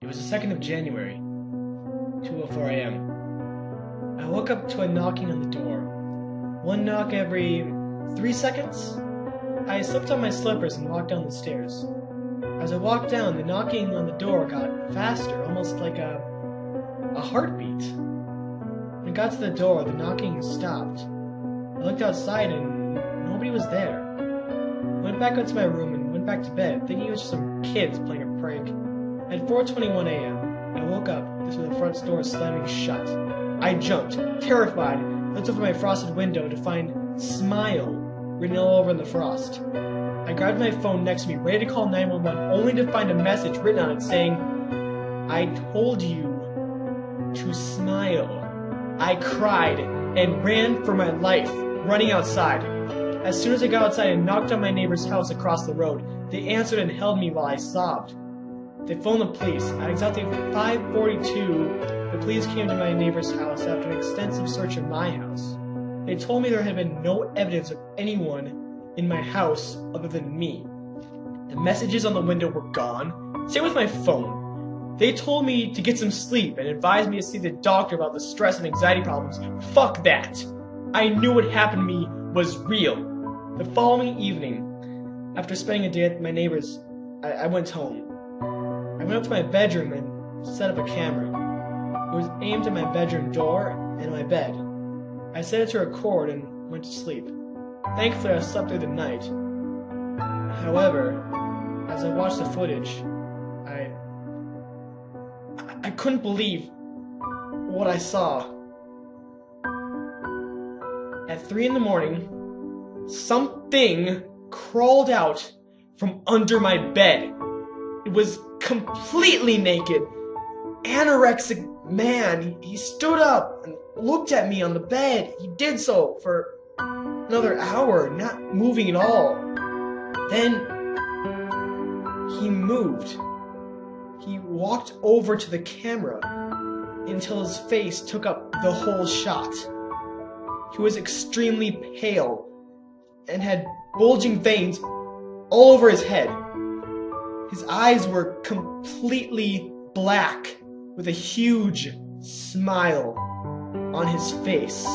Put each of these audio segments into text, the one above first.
was the 2nd of January, 2:04 a.m. I woke up to a knocking on the door. One knock every 3 seconds. I slipped on my slippers and walked down the stairs. As I walked down, the knocking on the door got faster, almost like a heartbeat. When I got to the door, the knocking stopped. I looked outside and nobody was there. I went back up to my room and went back to bed, thinking it was just some kids playing a prank. At 4:21 a.m., I woke up to the front door slamming shut. I jumped, terrified, looked over my frosted window to find "Smile" written all over in the frost. I grabbed my phone next to me, ready to call 911, only to find a message written on it saying, "I told you to smile." I cried and ran for my life, running outside. As soon as I got outside and knocked on my neighbor's house across the road, they answered and held me while I sobbed. They phoned the police. At exactly 5:42, the police came to my neighbor's house after an extensive search of my house. They told me there had been no evidence of anyone in my house other than me. The messages on the window were gone. Same with my phone. They told me to get some sleep and advised me to see the doctor about the stress and anxiety problems. Fuck that! I knew what happened to me was real. The following evening, after spending a day at my neighbor's, I went home. I went up to my bedroom and set up a camera. It was aimed at my bedroom door and my bed. I set it to record and went to sleep. Thankfully, I slept through the night. However, as I watched the footage, I couldn't believe what I saw. At 3 in the morning, something crawled out from under my bed. It was completely naked. Anorexic man. He stood up and looked at me on the bed. He did so for another hour, not moving at all. Then he moved. He walked over to the camera until his face took up the whole shot. He was extremely pale and had bulging veins all over his head. His eyes were completely black with a huge smile on his face.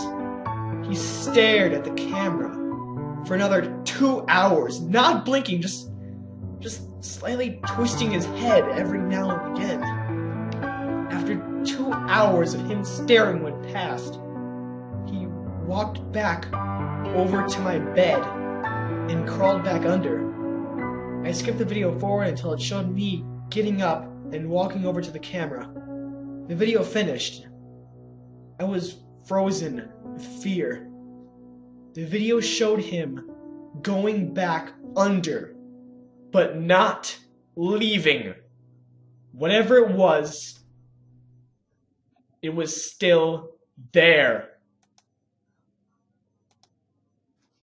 He stared at the camera for another 2 hours, not blinking, just slightly twisting his head every now and again. After 2 hours of him staring went past, he walked back over to my bed and crawled back under. I skipped the video forward until it showed me getting up and walking over to the camera. The video finished. I was frozen with fear. The video showed him going back under, but not leaving. Whatever it was still there.